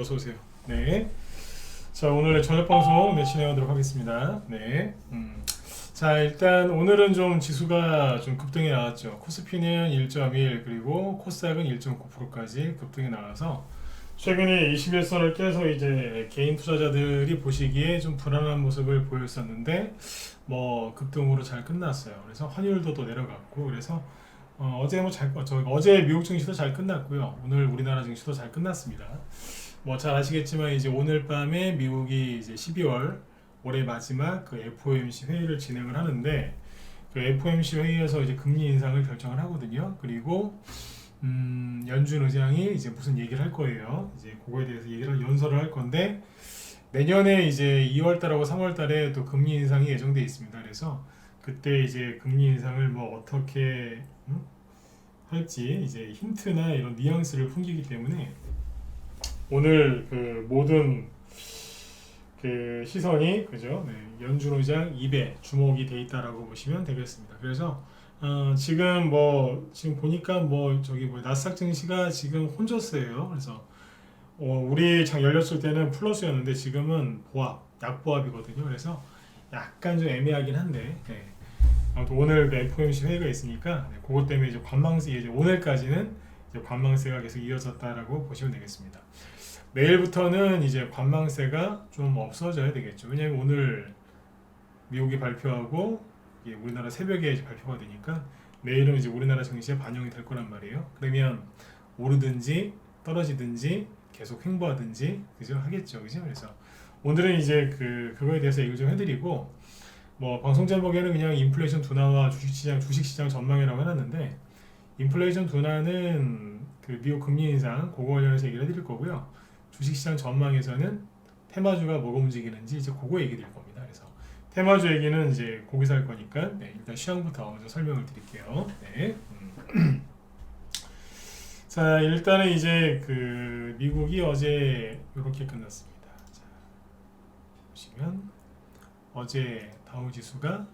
어서 오세요. 네. 자, 오늘 저녁 방송 진행하도록 하겠습니다. 네. 자, 일단 오늘은 좀 지수가 좀 급등이 나왔죠. 코스피는 1.1 그리고 코스닥은 1.9%까지 급등이 나와서 최근에 21선을 깨서 이제 개인 투자자들이 보시기에 좀 불안한 모습을 보였었는데 뭐 급등으로 잘 끝났어요. 그래서 환율도 또 내려갔고 그래서 어제 미국 증시도 잘 끝났고요. 오늘 우리나라 증시도 잘 끝났습니다. 뭐 잘 아시겠지만 이제 오늘 밤에 미국이 이제 12월 올해 마지막 그 FOMC 회의를 진행을 하는데 그 FOMC 회의에서 이제 금리 인상을 결정을 하거든요. 그리고 연준 의장이 이제 무슨 얘기를 할 거예요. 이제 그거에 대해서 연설을 할 건데 내년에 이제 2월 달하고 3월 달에 또 금리 인상이 예정돼 있습니다. 그래서 그때 이제 금리 인상을 뭐 어떻게 할지 이제 힌트나 이런 뉘앙스를 풍기기 때문에 오늘 그 모든 그 시선이 그죠? 네, 연준 의장 입에 주목이 돼 있다라고 보시면 되겠습니다. 그래서 지금 보니까 나스닥 증시가 지금 혼조세예요. 그래서 우리 장 열렸을 때는 플러스였는데 지금은 약보합이거든요. 그래서 약간 좀 애매하긴 한데 아무튼 오늘 그 FOMC 회의가 있으니까 그것 때문에 이제 이제 오늘까지는 이제 관망세가 계속 이어졌다라고 보시면 되겠습니다. 내일부터는 이제 관망세가 좀 없어져야 되겠죠. 왜냐하면 오늘 미국이 발표하고 우리나라 새벽에 이제 발표가 되니까 내일은 이제 우리나라 증시에 반영이 될 거란 말이에요. 그러면 오르든지 떨어지든지 계속 횡보하든지 그죠 하겠죠, 그죠? 그래서 오늘은 이제 그거에 대해서 얘기를 좀 해드리고 방송 제목에는 그냥 인플레이션 둔화와 주식시장 전망이라고 해놨는데 인플레이션 둔화는 그 미국 금리 인상 그거 관련해서 얘기를 해드릴 거고요. 주식시장 전망에서는 테마주가 뭐가 움직이는지 이제 그거 얘기 드릴 겁니다. 그래서 테마주 얘기는 이제 거기서 할 거니까 일단 시황부터 먼저 설명을 드릴게요. 네. 자, 일단은 이제 그 미국이 어제 이렇게 끝났습니다. 자, 보시면 어제 다우지수가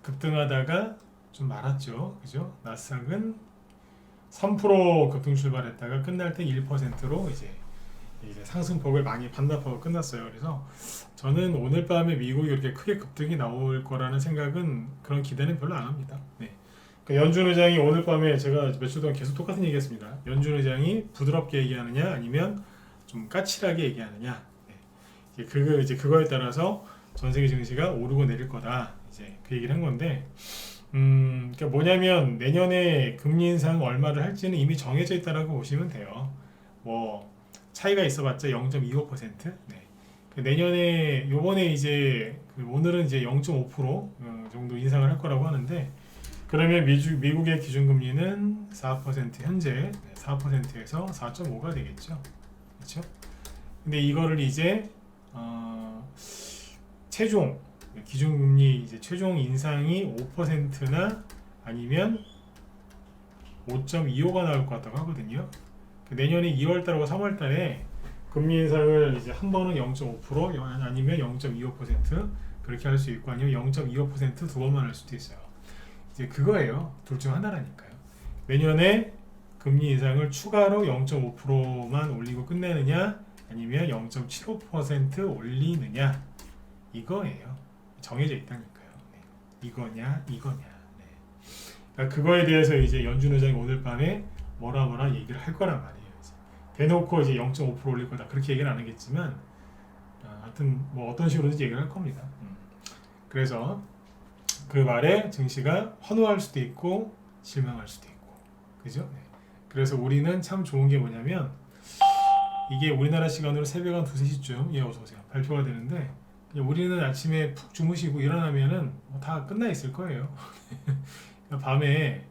급등하다가 좀 말았죠, 그죠? 나스닥은 3% 급등 출발했다가 끝날 때 1%로 이제 상승폭을 많이 반납하고 끝났어요. 그래서 저는 오늘 밤에 미국이 이렇게 크게 급등이 나올 거라는 생각은 그런 기대는 별로 안 합니다. 네. 그러니까 연준 의장이 오늘 밤에 제가 며칠 동안 계속 똑같은 얘기했습니다. 연준 의장이 부드럽게 얘기하느냐 아니면 좀 까칠하게 얘기하느냐. 네. 그거에 따라서 전 세계 증시가 오르고 내릴 거다. 이제 그 얘기를 한 건데, 그러니까 뭐냐면 내년에 금리 인상 얼마를 할지는 이미 정해져 있다라고 보시면 돼요. 차이가 있어봤자 0.25%. 네. 내년에 요번에 이제 오늘은 이제 0.5% 정도 인상을 할 거라고 하는데, 그러면 미국의 기준금리는 4% 현재 4%에서 4.5가 되겠죠. 그렇죠? 근데 이거를 이제 기준금리 최종 인상이 5%나 아니면 5.25가 나올 것 같다고 하거든요. 내년에 2월달하고 3월달에 금리 인상을 이제 한 번은 0.5% 아니면 0.25% 그렇게 할 수 있고 아니면 0.25% 두 번만 할 수도 있어요. 이제 그거예요. 둘 중 하나라니까요. 내년에 금리 인상을 추가로 0.5%만 올리고 끝내느냐 아니면 0.75% 올리느냐 이거예요. 정해져 있다니까요. 네. 이거냐. 네. 그러니까 그거에 대해서 이제 연준 의장이 오늘 밤에 뭐라 얘기를 할 거란 말이에요. 대놓고 이제 0.5% 올릴 거다 그렇게 얘기는 안 하겠지만 하여튼 어떤 식으로든지 얘기를 할 겁니다. 그래서 그 말에 증시가 환호할 수도 있고 실망할 수도 있고 그죠? 네. 그래서 우리는 참 좋은 게 뭐냐면 이게 우리나라 시간으로 새벽 한 2-3시쯤 어서오세요 발표가 되는데 우리는 아침에 푹 주무시고 일어나면은 다 끝나 있을 거예요. 밤에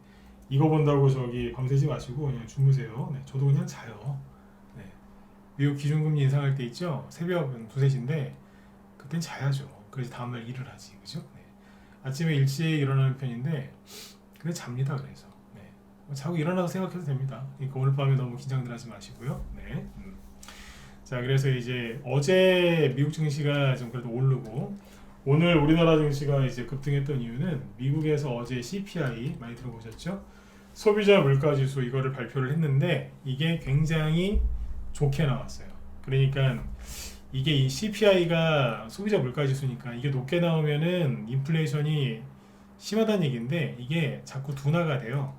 이거 본다고 밤새지 마시고 그냥 주무세요. 네, 저도 그냥 자요. 네. 미국 기준금리 인상할 때 있죠? 새벽 2-3시인데 그땐 자야죠. 그래서 다음날 일을 하지, 그죠? 네. 아침에 일찍 일어나는 편인데 근데 잡니다. 그래서 자고 일어나서 생각해도 됩니다. 그러니까 오늘 밤에 너무 긴장들 하지 마시고요. 네. 자, 그래서 이제 어제 미국 증시가 좀 그래도 오르고 오늘 우리나라 증시가 이제 급등했던 이유는 미국에서 어제 CPI 많이 들어보셨죠? 소비자 물가지수 이거를 발표를 했는데 이게 굉장히 좋게 나왔어요. 그러니까 이게 이 CPI가 소비자 물가 지수니까 이게 높게 나오면은 인플레이션이 심하다는 얘기인데 이게 자꾸 둔화가 돼요.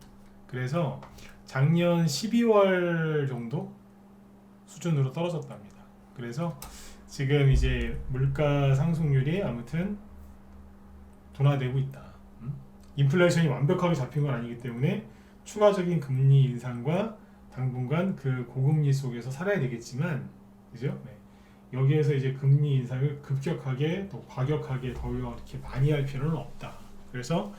그래서 작년 12월 정도 수준으로 떨어졌답니다. 그래서 지금 이제 물가 상승률이 아무튼 둔화되고 있다. 인플레이션이 완벽하게 잡힌 건 아니기 때문에 추가적인 금리 인상과 당분간 그 고금리 속에서 살아야 되겠지만, 그죠? 네. 여기에서 이제 금리 인상을 급격하게 또 과격하게 더 이렇게 많이 할 필요는 없다. 그래서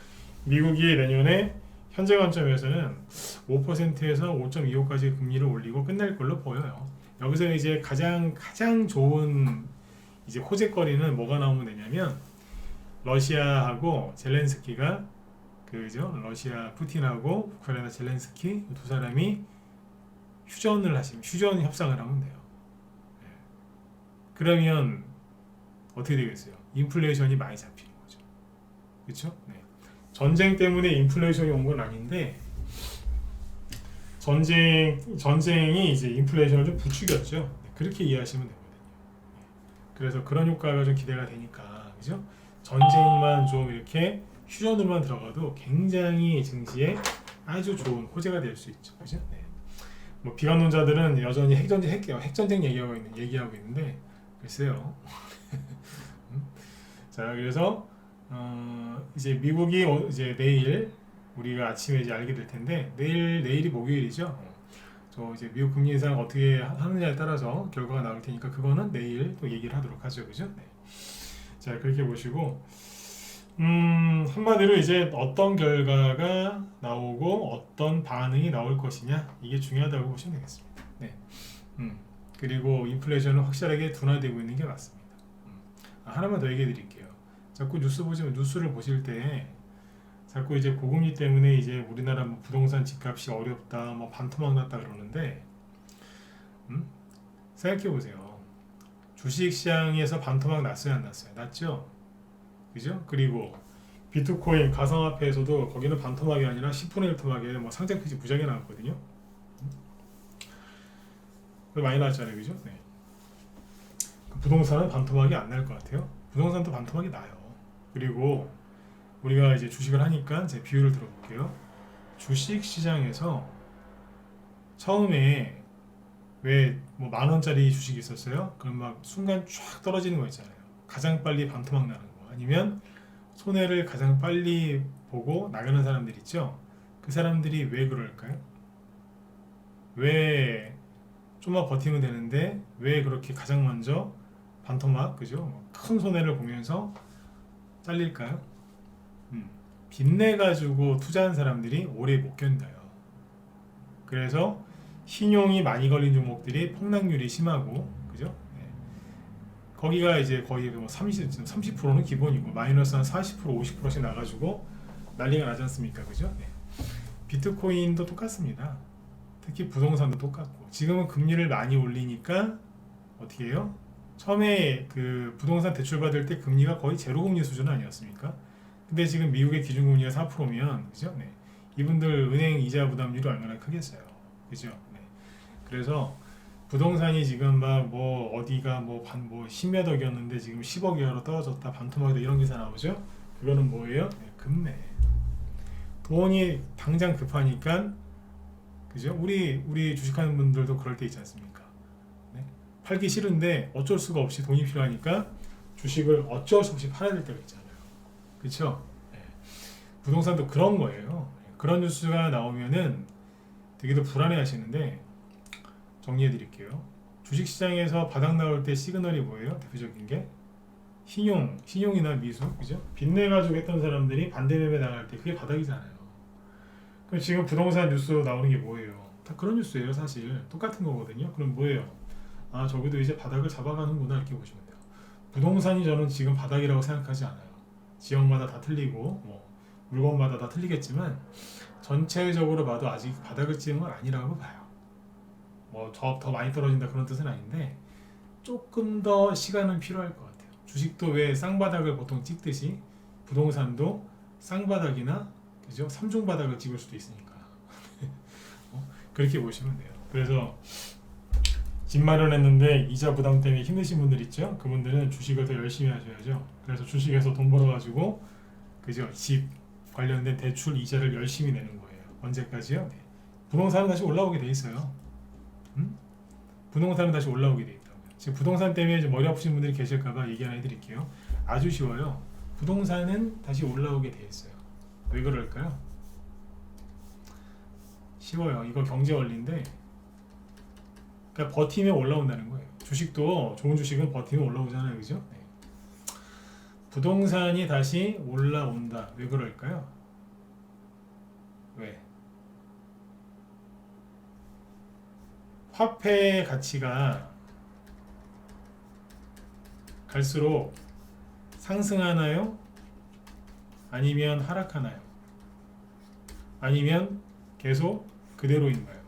미국이 내년에 현재 관점에서는 5%에서 5.25까지 금리를 올리고 끝날 걸로 보여요. 여기서 이제 가장 좋은 이제 호재거리는 뭐가 나오면 되냐면 러시아하고 젤렌스키가 그죠? 러시아 푸틴하고 우크라이나 젤렌스키 두 사람이 휴전 협상을 하면 돼요. 그러면 어떻게 되겠어요? 인플레이션이 많이 잡히는 거죠. 그렇죠? 네. 전쟁 때문에 인플레이션이 온 건 아닌데 전쟁이 이제 인플레이션을 좀 부추겼죠. 네. 그렇게 이해하시면 되거든요. 그래서 그런 효과가 좀 기대가 되니까, 그죠? 전쟁만 좀 이렇게 휴전으로만 들어가도 굉장히 증시에 아주 좋은 호재가 될 수 있죠. 그죠? 네. 뭐 비관론자들은 여전히 핵전쟁 얘기하고 있는데 글쎄요. 자, 그래서 이제 미국이 이제 내일 우리가 아침에 이제 알게 될 텐데 내일이 목요일이죠. 저 이제 미국 금리 인상 어떻게 하느냐에 따라서 결과가 나올 테니까 그거는 내일 또 얘기를 하도록 하죠, 그죠? 네. 자, 그렇게 보시고 한마디로 이제 어떤 결과가 나오고 어떤 반응이 나올 것이냐 이게 중요하다고 보시면 되겠습니다. 네. 그리고 인플레이션은 확실하게 둔화되고 있는 게 맞습니다. 하나만 더 얘기해 드릴게요. 자꾸 뉴스를 보실 때 자꾸 이제 고금리 때문에 이제 우리나라 뭐 부동산 집값이 어렵다, 뭐 반토막 났다 그러는데 생각해 보세요. 주식시장에서 반토막 났어요, 안 났어요? 났죠. 그죠? 그리고 비트코인 가상화폐에서도 거기는 반토막이 아니라 10분의 1 토막에 뭐 상장 폐지 무지하게 나왔거든요. 많이 나왔잖아요, 그죠? 네. 부동산은 반토막이 안 날 것 같아요. 부동산도 반토막이 나요. 그리고 우리가 이제 주식을 하니까 제 비율을 들어볼게요. 주식 시장에서 처음에 왜 뭐 10,000원짜리 주식이 있었어요? 그럼 막 순간 쫙 떨어지는 거 있잖아요. 가장 빨리 반토막 나는 거. 아니면 손해를 가장 빨리 보고 나가는 사람들 있죠? 그 사람들이 왜 그럴까요? 왜 좀만 버티면 되는데 왜 그렇게 가장 먼저 반토막, 그죠? 큰 손해를 보면서 잘릴까요? 빚내 가지고 투자한 사람들이 오래 못 견뎌요. 그래서 신용이 많이 걸린 종목들이 폭락률이 심하고, 그죠? 네. 거기가 이제 거의 뭐 30%는 기본이고 마이너스 한 40%, 50%씩 나가지고 난리가 나지 않습니까? 그죠? 네. 비트코인도 똑같습니다. 특히 부동산도 똑같고 지금은 금리를 많이 올리니까 어떻게 해요? 처음에 그 부동산 대출 받을 때 금리가 거의 제로 금리 수준 아니었습니까? 근데 지금 미국의 기준금리가 4%면 그죠? 네. 이분들 은행 이자 부담률이 얼마나 크겠어요? 그죠? 네. 그래서 부동산이 지금 막 뭐 어디가 뭐 10몇 억이었는데 지금 10억 이하로 떨어졌다, 반토막이다 이런 기사 나오죠? 그거는 뭐예요? 네, 급매. 돈이 당장 급하니까, 그죠? 우리 주식하는 분들도 그럴 때 있지 않습니까? 네? 팔기 싫은데 어쩔 수가 없이 돈이 필요하니까 주식을 어쩔 수 없이 팔아야 될 때가 있잖아요. 그렇죠? 네. 부동산도 그런 거예요. 그런 뉴스가 나오면은 되게도 불안해 하시는데 정리해 드릴게요. 주식시장에서 바닥 나올 때 시그널이 뭐예요? 대표적인 게 신용이나 미수, 그죠? 빚내 가지고 했던 사람들이 반대 매매 나갈 때 그게 바닥이잖아요. 그럼 지금 부동산 뉴스 나오는 게 뭐예요? 다 그런 뉴스예요, 사실. 똑같은 거거든요. 그럼 뭐예요? 아, 저기도 이제 바닥을 잡아가는구나 이렇게 보시면 돼요. 부동산이 저는 지금 바닥이라고 생각하지 않아요. 지역마다 다 틀리고 뭐 물건마다 다 틀리겠지만 전체적으로 봐도 아직 바닥을 찍은 건 아니라고 봐요. 뭐 더 많이 떨어진다 그런 뜻은 아닌데 조금 더 시간은 필요할 것 같아요. 주식도 왜 쌍바닥을 보통 찍듯이 부동산도 쌍바닥이나, 그죠? 3중 바닥을 찍을 수도 있으니까 그렇게 보시면 돼요. 그래서 집 마련했는데 이자 부담 때문에 힘드신 분들 있죠? 그분들은 주식을 더 열심히 하셔야죠. 그래서 주식에서 돈 벌어가지고 그죠? 집 관련된 대출 이자를 열심히 내는 거예요. 언제까지요? 네. 부동산은 다시 올라오게 돼 있어요. 부동산은 다시 올라오게 돼 있다고요. 지금 부동산 때문에 이제 머리 아프신 분들이 계실까봐 얘기 하나 해드릴게요. 아주 쉬워요. 부동산은 다시 올라오게 돼 있어요. 왜 그럴까요? 쉬워요. 이거 경제 원리인데, 그러니까 버티면 올라온다는 거예요. 주식도 좋은 주식은 버티면 올라오잖아요, 그죠? 네. 부동산이 다시 올라온다. 왜 그럴까요? 왜? 화폐의 가치가 갈수록 상승하나요? 아니면 하락하나요? 아니면 계속 그대로인가요?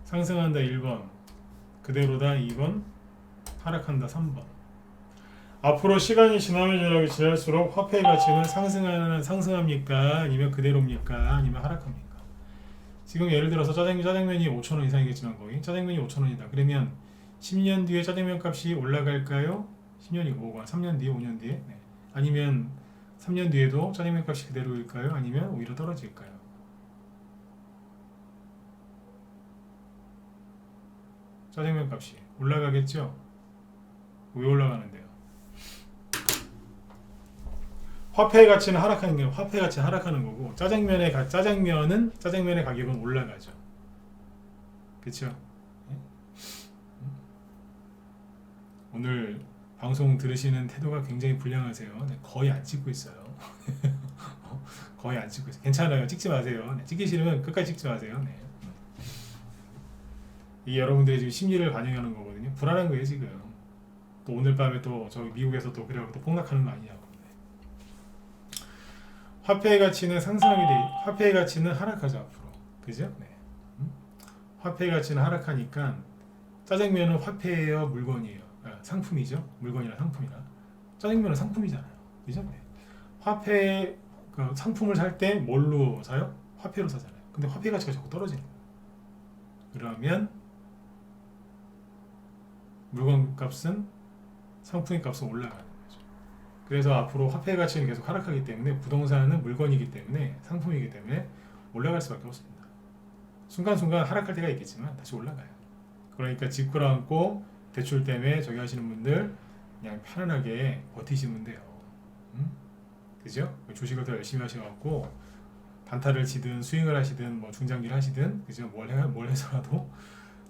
상승한다 1번, 그대로다 2번, 하락한다 3번. 앞으로 시간이 지나면 지날수록 화폐의 가치는 상승합니까? 아니면 그대로입니까? 아니면 하락합니까? 지금 예를 들어서 짜장면이 5,000원 이상이겠지만 거의 짜장면이 5,000원이다. 그러면 10년 뒤에 짜장면 값이 올라갈까요? 10년이고 뭐가 3년 뒤에 5년 뒤에? 네. 아니면 3년 뒤에도 짜장면 값이 그대로일까요? 아니면 오히려 떨어질까요? 짜장면 값이 올라가겠죠? 왜 올라가는데요? 화폐의 가치는 하락하는 게 화폐 가치는 하락하는 거고 짜장면의 가격은 올라가죠. 그렇죠? 오늘 방송 들으시는 태도가 굉장히 불량하세요. 네, 거의 안 찍고 있어요. 거의 안 찍고 있어요. 괜찮아요. 찍지 마세요. 네, 찍기 싫으면 끝까지 찍지 마세요. 네. 이게 여러분들의 지금 심리를 반영하는 거거든요. 불안한 거예요 지금. 또 오늘 밤에 또 저기 미국에서 또 그래갖고 또 폭락하는 거 아니냐고. 네. 화폐의 가치는 화폐의 가치는 하락하죠 앞으로. 그죠? 네. 화폐의 가치는 하락하니까 짜장면은 화폐예요, 물건이에요? 상품이죠. 물건이나 상품이나. 짜장면은 상품이잖아요. 그죠? 네. 화폐 그 상품을 살 때 뭘로 사요? 화폐로 사잖아요. 근데 화폐 가치가 자꾸 떨어지는 거예요. 그러면 물건 값은 상품의 값은 올라가는 거죠. 그래서 앞으로 화폐 가치는 계속 하락하기 때문에 부동산은 물건이기 때문에 상품이기 때문에 올라갈 수밖에 없습니다. 순간순간 하락할 때가 있겠지만 다시 올라가요. 그러니까 집 끌어안고 대출 때문에 저기 하시는 분들 그냥 편안하게 버티시면 돼요. 그죠? 주식을 더 열심히 하셔갖고 단타를 치든 스윙을 하시든 뭐 중장기를 하시든 그죠? 뭘 해서라도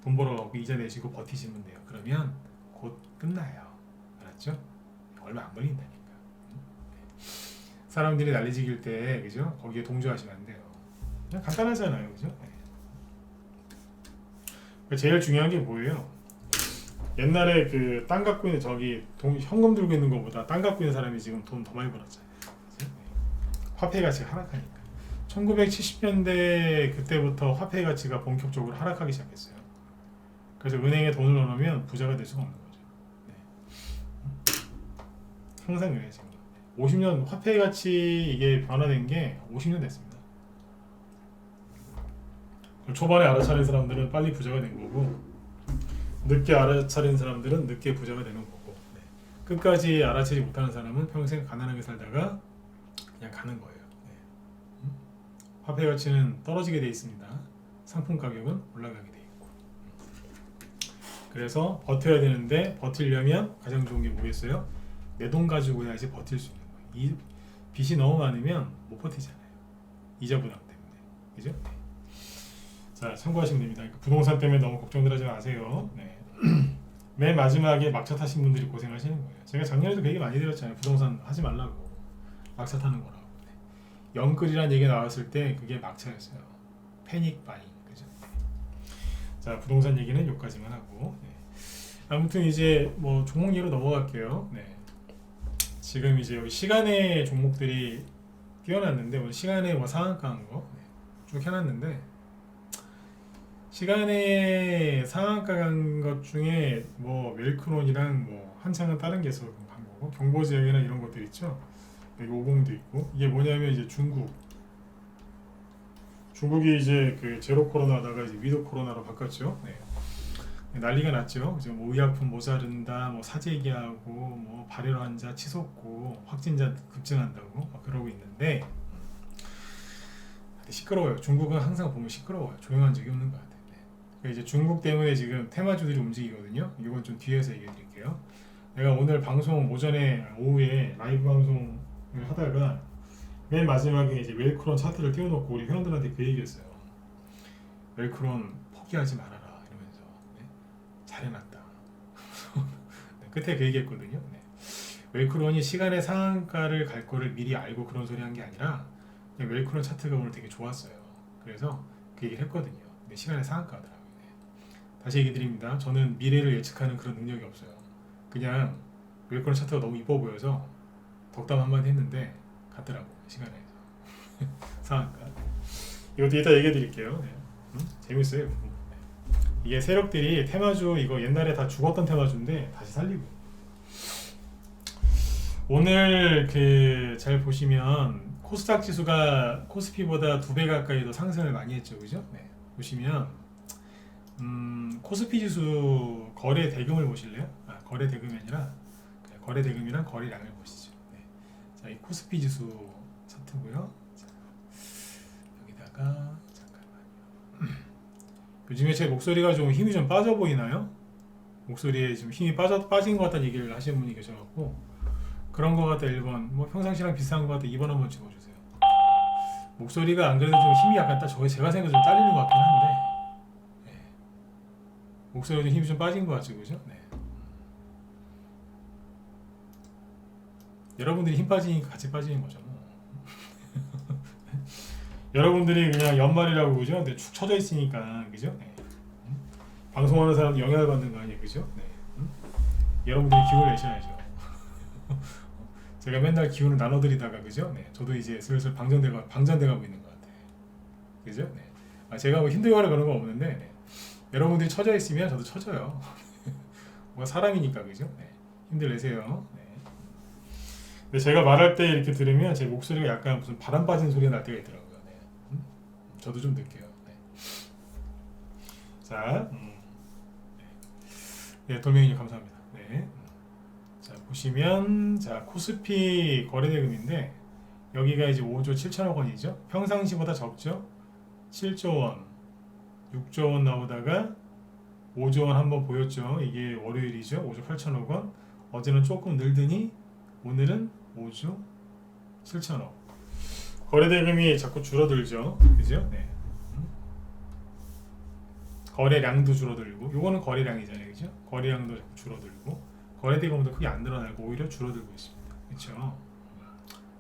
돈 벌어갖고 이자 내시고 버티시면 돼요. 그러면 곧 끝나요. 알았죠? 얼마 안 걸린다니까. 사람들이 난리지길 때 그죠? 거기에 동조하시면 안 돼요. 그냥 간단하잖아요, 그죠? 네. 제일 중요한 게 뭐예요? 옛날에 그 땅 갖고 있는 현금 들고 있는 것보다 땅 갖고 있는 사람이 지금 돈 더 많이 벌었잖아요. 그죠? 화폐 가치가 하락하니까. 1970년대 그때부터 화폐 가치가 본격적으로 하락하기 시작했어요. 그래서 은행에 돈을 넣으면 부자가 될 수가 없는 거죠. 네. 항상 그래요 지금. 50년 화폐 가치 이게 변화된 게 50년 됐습니다. 초반에 알아차린 사람들은 빨리 부자가 된 거고 늦게 알아차린 사람들은 늦게 부자가 되는 거고 네. 끝까지 알아채지 못하는 사람은 평생 가난하게 살다가 그냥 가는 거예요. 네. 화폐 가치는 떨어지게 돼 있습니다. 상품 가격은 올라가게 돼 있고 그래서 버텨야 되는데 버틸려면 가장 좋은 게 뭐겠어요? 내 돈 가지고 해야지 버틸 수 있는 거예요. 이 빚이 너무 많으면 못 버티잖아요. 이자 부담 때문에. 그죠? 네. 자, 참고하시면 됩니다. 그러니까 부동산 때문에 너무 걱정들 하지 마세요. 네. 맨 마지막에 막차 타신 분들이 고생하시는 거예요. 제가 작년에도 그 얘기 많이 드렸잖아요. 부동산 하지 말라고. 막차 타는 거라고. 네. 영끌이라는 얘기 나왔을 때 그게 막차였어요. 패닉 바잉. 그죠? 네. 자, 부동산 얘기는 여기까지만 하고 네. 아무튼 이제 뭐 종목 예로 넘어갈게요. 네. 지금 이제 여기 시간의 종목들이 띄워놨는데 오늘 시간에 뭐 상한가 한 거 쭉 해놨는데 시간에 상한가 간 것 중에 뭐 멜크론이랑 뭐 한창은 다른 게서 간 거고 경보지역이나 이런 것들 있죠. 여기 50도 있고 이게 뭐냐면 이제 중국이 이제 그 제로 코로나다가 이제 위드 코로나로 바꿨죠. 네. 난리가 났죠. 이제 뭐 의약품 모자른다, 뭐 사재기하고, 뭐 발열 환자 치솟고, 확진자 급증한다고 막 그러고 있는데 시끄러워요. 중국은 항상 보면 시끄러워요. 조용한 적이 없는 것 같아요. 네. 그러니까 이제 중국 때문에 지금 테마주들이 움직이거든요. 이건 좀 뒤에서 얘기해 드릴게요. 내가 오늘 방송 오전에 오후에 라이브 방송을 하다가 맨 마지막에 이제 웰크론 차트를 띄워놓고 우리 회원들한테 그 얘기했어요. 웰크론 포기하지 말아라 이러면서. 네. 잘해놨다. 네, 끝에 그 얘기했거든요. 네. 웰크론이 시간의 상한가를 갈 거를 미리 알고 그런 소리 한 게 아니라 그냥 웰크론 차트가 오늘 되게 좋았어요. 그래서 그 얘기를 했거든요. 근데 시간의 상한가더라고요. 네. 다시 얘기 드립니다. 저는 미래를 예측하는 그런 능력이 없어요. 그냥 웰크론 차트가 너무 이뻐 보여서 덕담 한마디 했는데 갔더라고 시간에서. 상한가. 이것도 이따 얘기해 드릴게요. 네. 재밌어요. 네. 이게 세력들이 테마주 이거 옛날에 다 죽었던 테마주인데 다시 살리고. 오늘 그 잘 보시면 코스닥 지수가 코스피보다 2배 가까이 더 상승을 많이 했죠, 그죠? 네. 보시면 코스피 지수 거래 대금을 보실래요? 아, 거래 대금이 아니라 거래 대금이랑 거래량을 보시죠. 네. 자, 이 코스피 지수 차트고요. 자, 여기다가 잠깐만요. 요즘에 제 목소리가 좀 힘이 좀 빠져 보이나요? 목소리에 좀 힘이 빠진 것 같다는 얘기를 하시는 분이 계셔갖고 그런 것 같다 1번, 뭐 평상시랑 비슷한 것 같다 2번 한번 찍어주세요. 목소리가 안 그래도 좀 힘이 약간 제가 생각해도 좀 딸리는 것 같긴 한데 네. 목소리가 좀 힘이 좀 빠진 것 같죠, 그죠? 네. 여러분들이 힘 빠지니까 같이 빠지는 거죠. 뭐. 여러분들이 그냥 연말이라고 그죠? 근데 축 처져 있으니까 그죠? 네. 방송하는 사람 영향을 받는 거 아니에요, 그죠? 네. 여러분들이 기운을 내셔야죠. 제가 맨날 기운을 나눠드리다가 그죠? 네. 저도 이제 슬슬 방전돼가고 있는 것 같아요. 그죠? 네. 아, 제가 뭐 힘들거나 그런 거 없는데 네. 여러분들이 처져 있으면 저도 처져요. 뭐 사람이니까 그죠? 네. 힘들 내세요. 네. 근데 제가 말할 때 이렇게 들으면 제 목소리가 약간 무슨 바람 빠진 소리가 날 때가 있더라고요. 네. 저도 좀 느껴요. 네. 자, 네, 돌멩이님 감사합니다. 네. 자, 보시면 자 코스피 거래대금인데 여기가 이제 5조 7천억 원이죠. 평상시보다 적죠. 7조 원, 6조 원 나오다가 5조 원 한번 보였죠. 이게 월요일이죠. 5조 8천억 원. 어제는 조금 늘더니 오늘은 5조 7천억. 거래대금이 자꾸 줄어들죠. 그죠? 네. 거래량도 줄어들고, 요거는 거래량이잖아요. 그죠? 거래량도 자꾸 줄어들고, 거래대금도 크게 안 늘어나고 오히려 줄어들고 있습니다. 그렇죠?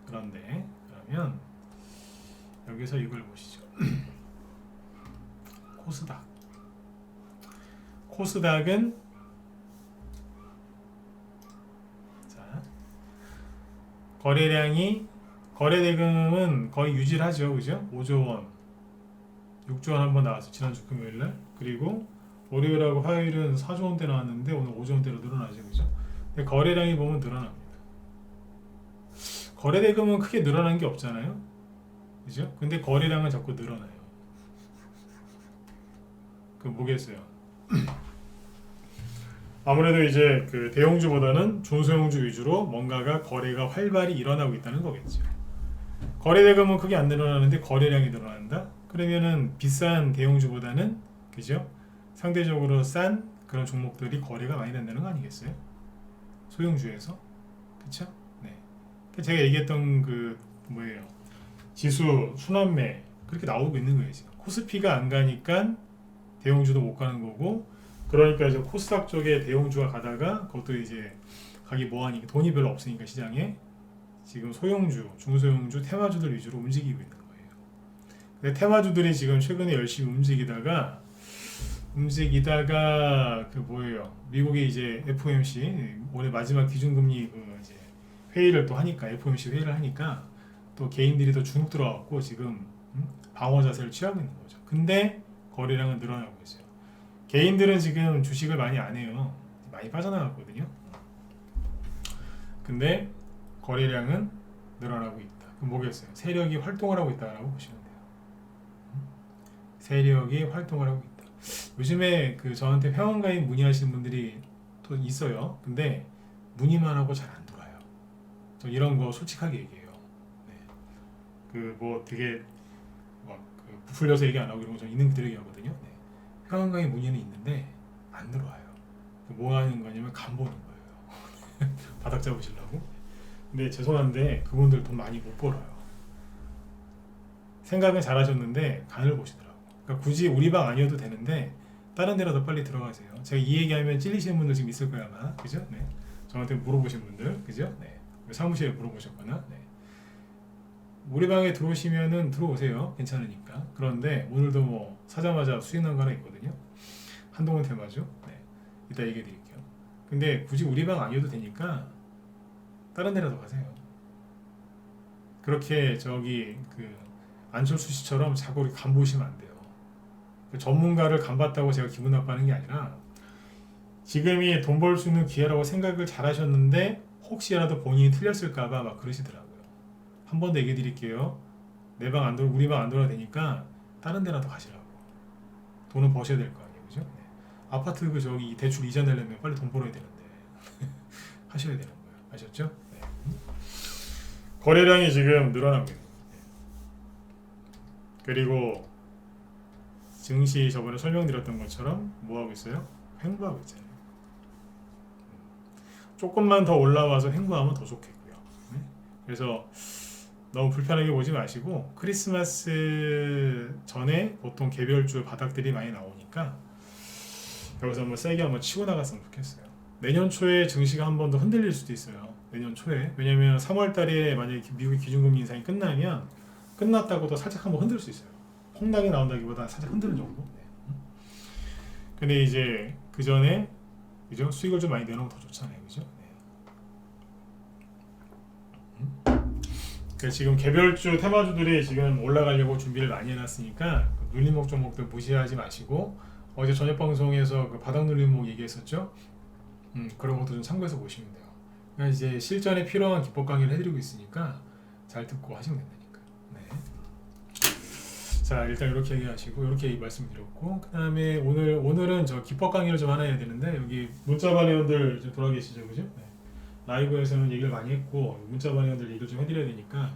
그런데 그러면 여기서 이걸 보시죠. 코스닥은 자 거래대금은 거의 유지를 하죠. 그죠? 5조 원, 6조 원 한번 나왔어. 지난주 금요일날. 그리고 월요일하고 화요일은 4조 원대 나왔는데 오늘 5조 원대로 늘어나죠. 그죠? 근데 거래량이 보면 늘어납니다. 거래대금은 크게 늘어난 게 없잖아요. 그죠? 근데 거래량은 자꾸 늘어나요. 그럼 뭐겠어요? 아무래도 이제 그 대형주보다는 중소형주 위주로 뭔가가 거래가 활발히 일어나고 있다는 거겠죠. 거래대금은 크게 안 늘어나는데 거래량이 늘어난다? 그러면은 비싼 대형주보다는 그죠? 상대적으로 싼 그런 종목들이 거래가 많이 된다는 거 아니겠어요? 소형주에서. 그쵸? 네. 제가 얘기했던 그 뭐예요? 지수 순환매 그렇게 나오고 있는 거예요. 지금. 코스피가 안 가니까 대형주도 못 가는 거고 그러니까 이제 코스닥 쪽에 대형주가 가다가 그것도 이제 가기 뭐하니까 돈이 별로 없으니까 시장에 지금 소형주, 중소형주, 테마주들 위주로 움직이고 있는 거예요. 근데 테마주들이 지금 최근에 열심히 움직이다가 그 뭐예요? 미국의 이제 FOMC 올해 마지막 기준금리 그 이제 회의를 또 하니까 FOMC 회의를 하니까 또 개인들이 더 주눅 들어갖고 지금 방어 자세를 취하고 있는 거죠. 근데 거래량은 늘어나고 있어요. 개인들은 지금 주식을 많이 안 해요. 많이 빠져나갔거든요. 근데 거래량은 늘어나고 있다. 그럼 뭐겠어요? 세력이 활동을 하고 있다라고 보시면 돼요. 세력이 활동을 하고 있다. 요즘에 그 저한테 회원가입 문의하시는 분들이 또 있어요. 근데 문의만 하고 잘 안 돌아요. 저 이런 거 솔직하게 얘기해요. 네. 그 뭐 되게 막그 부풀려서 얘기 안 하고 이런 거 좀 있는 그대로 얘기하거든요. 네. 회원가입 문의는 있는데 안 들어와요. 뭐 하는 거냐면 간 보는 거예요. 바닥 잡으시려고. 근데 죄송한데 그분들 돈 많이 못 벌어요. 생각은 잘하셨는데 간을 보시더라고. 그러니까 굳이 우리 방 아니어도 되는데 다른 데라도 빨리 들어가세요. 제가 이 얘기하면 찔리시는 분들 지금 있을 거야 아마. 그죠? 네. 저한테 물어보신 분들, 그죠? 네. 사무실에 물어보셨거나. 네. 우리 방에 들어오시면은 들어오세요. 괜찮으니까. 그런데 오늘도 뭐 사자마자 수익난 거 하나 있거든요. 한동훈 테마주. 네. 이따 얘기해 드릴게요. 근데 굳이 우리 방 아니어도 되니까 다른 데라도 가세요. 그렇게 저기 그 안철수 씨처럼 자꾸 우리 간 보시면 안 돼요. 그 전문가를 간 봤다고 제가 기분 나빠하는 게 아니라 지금이 돈 벌 수 있는 기회라고 생각을 잘 하셨는데 혹시라도 본인이 틀렸을까봐 막 그러시더라고요. 한 번 더 얘기해 드릴게요. 내 방 안 돌아 우리 방 안 돌아야 되니까 다른 데라도 가시라고. 돈은 버셔야 될 거 아니에요. 그죠? 네. 아파트 그 저기 대출 이자 내려면 빨리 돈 벌어야 되는데 하셔야 되는 거예요. 아셨죠? 네. 거래량이 지금 늘어나고 있는 거예요. 그리고 증시 저번에 설명드렸던 것처럼 뭐 하고 있어요? 횡보하고 있잖아요. 조금만 더 올라와서 횡보하면 더 좋겠고요. 네? 그래서 너무 불편하게 보지 마시고 크리스마스 전에 보통 개별주 바닥들이 많이 나오니까 여기서 한번 세게 한번 치고 나갔으면 좋겠어요. 내년 초에 증시가 한 번 더 흔들릴 수도 있어요. 내년 초에. 왜냐면 3월 달에 만약에 미국의 기준금리 인상이 끝나면 끝났다고도 살짝 한번 흔들 수 있어요. 폭락이 나온다기보다 살짝 흔드는 정도. 네. 근데 이제 그 전에 그죠? 수익을 좀 많이 내놓으면 더 좋잖아요, 그죠? 네. 그래서 지금 개별주 테마주들이 지금 올라가려고 준비를 많이 해놨으니까 그 눌림목 종목들 무시하지 마시고 어제 저녁 방송에서 그 바닥 눌림목 얘기했었죠? 그런 것도 좀 참고해서 보시면 돼요. 그러니까 이제 실전에 필요한 기법 강의를 해드리고 있으니까 잘 듣고 하시면 된다니까. 네. 자 일단 이렇게 얘기하시고 이렇게 말씀드렸고 그 다음에 오늘은 저 기법 강의를 좀 하나 해야 되는데 여기 문자반 회원들 좀 돌아 계시죠, 그죠? 네. 라이브에서는 얘기를 많이 했고 문자반 회원들 얘기를 좀 해드려야 되니까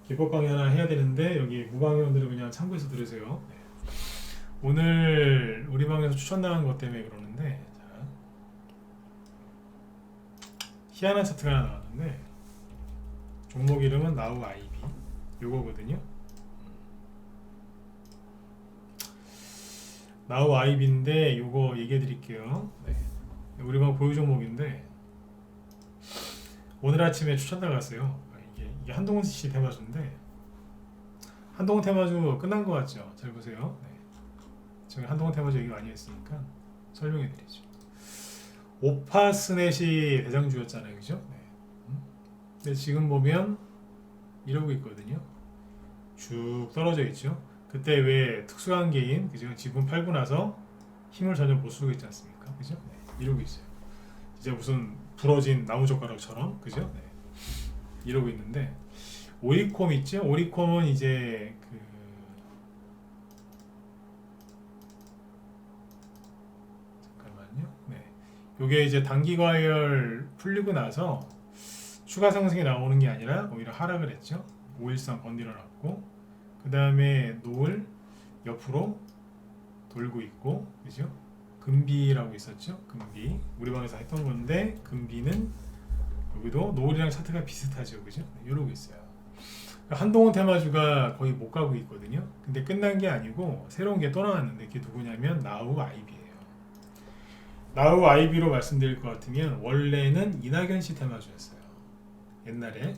기법 강의 하나 해야 되는데 여기 무방 회원들은 그냥 참고해서 들으세요. 네. 오늘 우리 방에서 추천 나간 것 때문에 그러는데 자, 희한한 차트가 하나 나왔는데 종목 이름은 나우 아이비 요거거든요. 나우 아이비인데 요거 얘기해 드릴게요. 네. 우리 방 보유 종목인데 오늘 아침에 추천 나갔어요. 이게 한동훈 씨 테마주인데 한동훈 테마주 끝난 것 같죠? 잘 보세요. 네. 제가 한동훈 테마주 얘기 많이 했으니까 설명해 드리죠. 오파스넷이 대장주였잖아요, 그죠? 네. 근데 지금 보면 이러고 있거든요. 쭉 떨어져 있죠. 그때 왜 특수한계인 그죠? 지분 팔고 나서 힘을 전혀 못 쓰고 있지 않습니까? 그죠? 네. 이러고 있어요. 이제 무슨 부러진 나무젓가락처럼 그죠? 네. 이러고 있는데 오리콤 있죠? 오리콤은 이제 그 잠깐만요. 네. 요게 이제 단기 과열 풀리고 나서 추가 상승이 나오는 게 아니라 오히려 하락을 했죠. 513 건드려놨고 그 다음에 노을 옆으로 돌고 있고 그죠? 금비라고 있었죠. 금비 우리 방에서 했던 건데 금비는 여기도 노을이랑 차트가 비슷하죠, 그죠? 네, 이러고 있어요. 한동훈 테마주가 거의 못 가고 있거든요. 근데 끝난 게 아니고 새로운 게 또 나왔는데 그게 누구냐면 나우 아이비예요. 나우 아이비로 말씀드릴 것 같으면 원래는 이낙연 씨 테마주였어요. 옛날에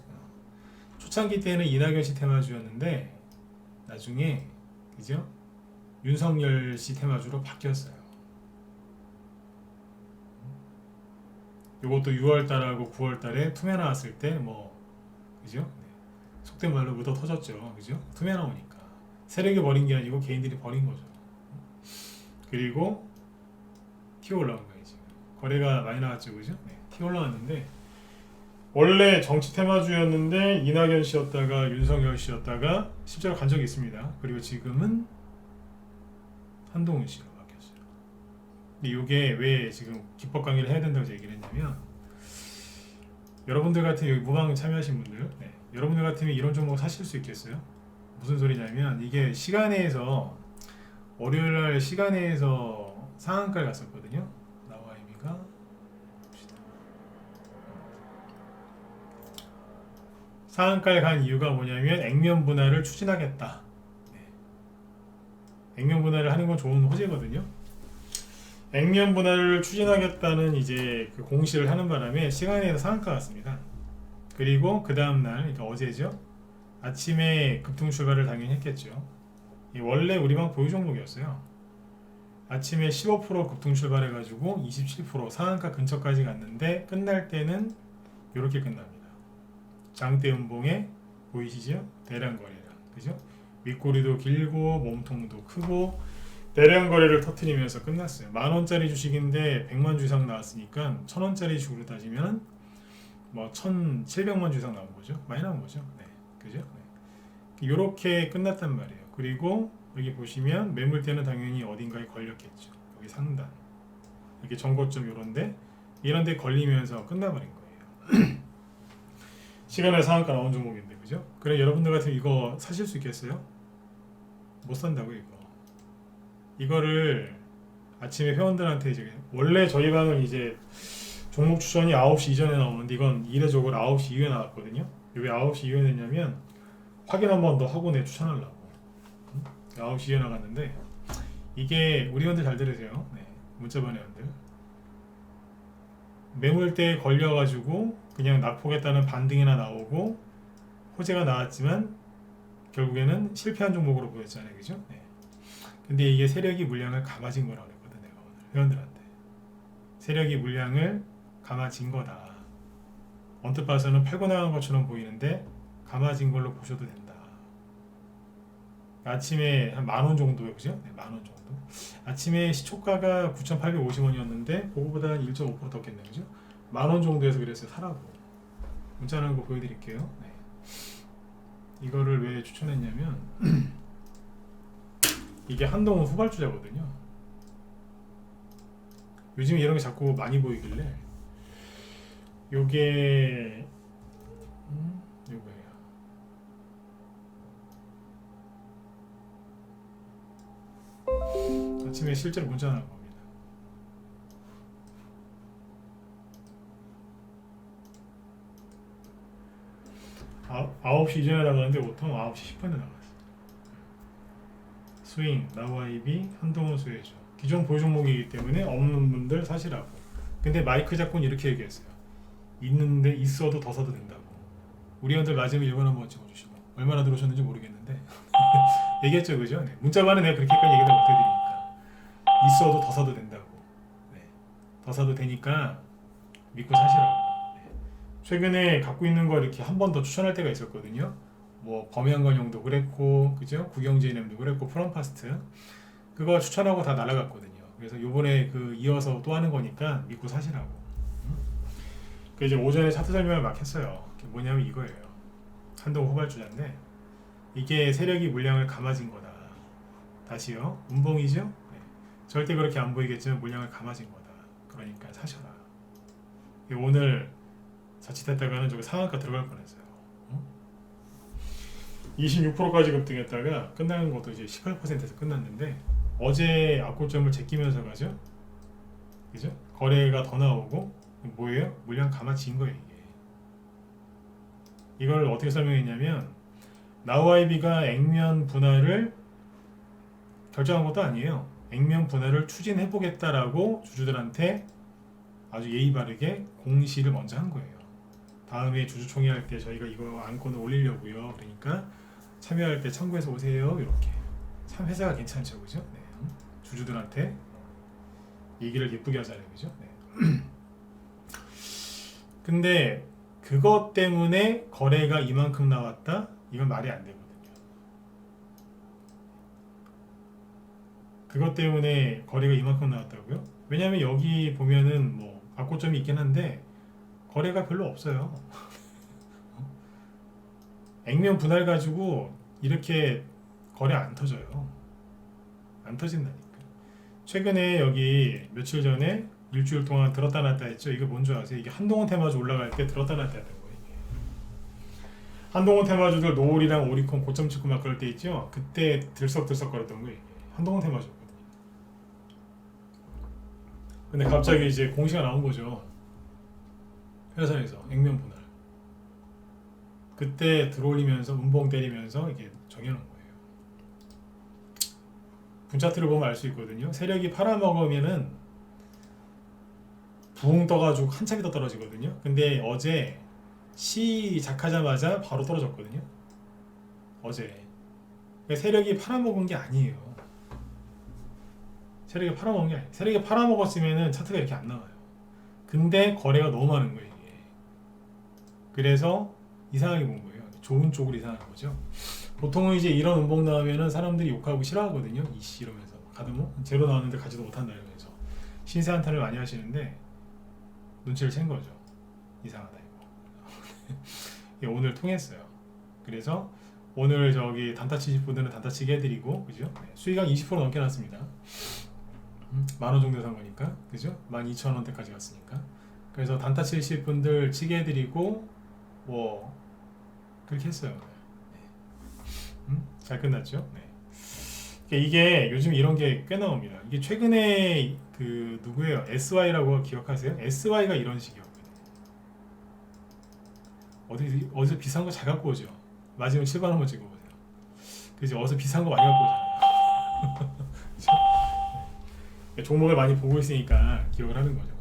초창기 때는 이낙연 씨 테마주였는데 나중에 그죠? 윤석열 씨 테마주로 바뀌었어요. 요것도 6월달하고 9월달에 투매 나왔을 때 뭐 그죠? 네. 속된 말로 묻어 터졌죠, 그죠? 투매 나오니까 세력이 버린 게 아니고 개인들이 버린 거죠. 그리고 튀어 올라온 거예요 지금. 거래가 많이 나왔죠, 그죠? 네. 튀어 올라왔는데 원래 정치 테마주였는데 이낙연 씨였다가 윤석열 씨였다가 실제로 간 적이 있습니다. 그리고 지금은 한동훈 씨로 바뀌었어요. 근데 이게 왜 지금 기법 강의를 해야 된다고 얘기를 했냐면, 여러분들 같은 여기 무방 참여하신 분들, 여러분들 같으면 이런 종목 사실 수 있겠어요? 무슨 소리냐면, 이게 시간에서 월요일날 시간에서 상한가를 갔었거든요. 나와 의미가 상한가를 간 이유가 뭐냐면 액면 분할을 추진하겠다. 액면 분할을 하는 건 좋은 호재거든요. 액면 분할을 추진하겠다는 이제 그 공시를 하는 바람에 시간에서 상한가 갔습니다. 그리고 그 다음날, 그러니까 어제죠. 아침에 급등 출발을 당연히 했겠죠. 원래 우리방 보유 종목이었어요. 아침에 15% 급등 출발해가지고 27% 상한가 근처까지 갔는데 끝날 때는 이렇게 끝납니다. 장대 음봉에 보이시죠? 대량 거래량, 그죠? 윗꼬리도 길고 몸통도 크고 대량 거래를 터트리면서 끝났어요. 10,000원짜리 주식인데 100만 주 이상 나왔으니까 1,000원짜리 주식으로 따지면 뭐 1,700만 주 이상 나온 거죠. 많이 나온 거죠. 네, 그죠? 네. 이렇게 끝났단 말이에요. 그리고 여기 보시면 매물대는 당연히 어딘가에 걸렸겠죠. 여기 상단, 이렇게 정고점 이런데 걸리면서 끝나버린 거예요. 시간에 상한가 나온 종목인데, 그죠? 그래 여러분들 같으면 이거 사실 수 있겠어요? 못 산다고 이거. 이거를 아침에 회원들한테 이제 원래 저희 방은 이제 종목 추천이 9시 이전에 나오는데 이건 이례적으로 9시 이후에 나왔거든요. 왜 9시 이후에 냈냐면 확인 한 번 더 하고 내 추천하려고. 9시 이후에 나갔는데 이게 우리 회원들 잘 들으세요. 네, 문자반 회원들. 매물대에 걸려가지고 그냥 낙폭했다는 반등이나 나오고 호재가 나왔지만 결국에는 실패한 종목으로 보였잖아요, 그죠? 네. 근데 이게 세력이 물량을 감아진 거라고 그랬거든, 내가 오늘 회원들한테. 세력이 물량을 감아진 거다. 언뜻 봐서는 팔고 나간 것처럼 보이는데 감아진 걸로 보셔도 된다. 아침에 한 10,000원 정도요, 그죠? 네, 10,000원 정도. 아침에 시초가가 9,850원이었는데 그거보다 1.5% 떴겠네요, 그죠? 10,000원 정도에서 그랬어요, 사라고. 문자하는 거 보여드릴게요. 네. 이거를 왜 추천했냐면 이게 한동훈 후발주자거든요. 요즘 이런 게 자꾸 많이 보이길래 요게 요거예요. 아침에 실제로 문자 나온 겁니다. 아, 9시 이전에 나가는데 보통 9시 10분에 나갔어요. 스윙, 나우아이비, 한동훈 수혜주. 기존 보유 종목이기 때문에 없는 분들 사시라고. 근데 마이크 잡고는 이렇게 얘기했어요. 있는데 있어도 더 사도 된다고. 우리 형들 맞으면 1번 한번 찍어주시고. 얼마나 들어오셨는지 모르겠는데 얘기했죠, 그죠? 네. 문자반은 내가 그렇게까지 얘기를 못해드리니까 있어도 더 사도 된다고. 네. 더 사도 되니까 믿고 사시라고. 최근에 갖고 있는 거 이렇게 한 번 더 추천할 때가 있었거든요. 뭐 범위한건용도 그랬고, 그죠? 국영제이nem도 그랬고, 프롬파스트 그거 추천하고 다 날아갔거든요. 그래서 요번에 그 이어서 또 하는 거니까 믿고 사시라고. 그 이제 오전에 차트 설명을 막 했어요. 뭐냐면 이거예요. 한동훈 후발주자인데 이게 세력이 물량을 감아진 거다. 다시요. 운봉이죠? 네. 절대 그렇게 안 보이겠지만 물량을 감아진 거다. 그러니까 사셔라. 오늘 자칫했다가는 저기 상한가 들어갈 뻔했어요. 26%까지 급등했다가 끝나는 것도 이제 18%에서 끝났는데 어제 악고점을 제끼면서 가죠. 그죠? 거래가 더 나오고 뭐예요? 물량 감아진 거예요, 이게. 이걸 어떻게 설명했냐면 나우아이비가 액면 분할을 결정한 것도 아니에요. 액면 분할을 추진해 보겠다라고 주주들한테 아주 예의 바르게 공시를 먼저 한 거예요. 다음에 주주총회 할 때 저희가 이거 안건을 올리려고요. 그러니까 참여할 때 참고해서 오세요. 이렇게. 참 회사가 괜찮죠, 그죠? 네. 주주들한테 얘기를 예쁘게 하잖아요, 그죠? 네. 근데 그것 때문에 거래가 이만큼 나왔다? 이건 말이 안 되거든요. 그것 때문에 거래가 이만큼 나왔다고요? 왜냐면 여기 보면은 뭐 악고점이 있긴 한데 거래가 별로 없어요. 액면 분할 가지고 이렇게 거래 안 터져요. 안 터진다니까. 최근에 여기 며칠 전에 일주일 동안 들었다 놨다 했죠. 이게 뭔 줄 아세요? 이게 한동훈 테마주 올라갈 때 들었다 놨다 했던 거예요. 이게. 한동훈 테마주들 노을이랑 오리콘 고점 찍고 막 그럴 때 있죠. 그때 들썩들썩 거렸던 거예요. 이게. 한동훈 테마주였거든요. 근데 갑자기 이제 공시가 나온 거죠. 회사에서 액면 분할. 그때 들어올리면서 운봉 때리면서 이게 정해놓은 거예요. 분차트를 보면 알 수 있거든요. 세력이 팔아먹으면은 붕 떠가지고 한참 있다 떨어지거든요. 근데 어제 시작하자마자 바로 떨어졌거든요. 어제. 세력이 팔아먹은 게 아니에요. 세력이 팔아먹은 게 아니에요. 세력이 팔아먹었으면은 차트가 이렇게 안 나와요. 근데 거래가 너무 많은 거예요, 이게. 그래서 이상하게 본 거예요. 좋은 쪽으로 이상한 거죠. 보통은 이제 이런 음봉 나오면은 사람들이 욕하고 싫어하거든요. 이씨 이러면서 가드모 제로 나왔는데 가지도 못한다 이러면서 신세 한탄을 많이 하시는데 눈치를 챈 거죠. 이상하다 이거. 오늘 통했어요. 그래서 오늘 저기 단타 치실 분들은 단타 치게 해드리고, 그죠? 네, 수익량 20% 넘게 났습니다. 10,000원 정도 산 거니까, 그죠? 12,000원대까지 갔으니까. 그래서 단타 치실 분들 치게 해드리고 뭐 그렇게 했어요. 네. 잘 끝났죠? 네. 이게 요즘 이런 게 꽤 나옵니다. 이게 최근에 그 누구예요? SY라고 기억하세요? SY가 이런 식이었거든요. 어디서 비싼 거 잘 갖고 오죠. 마지막 7번 한번 찍어보세요. 그죠? 어디서 비싼 거 많이 갖고 오잖아요. 종목을 많이 보고 있으니까 기억을 하는 거죠.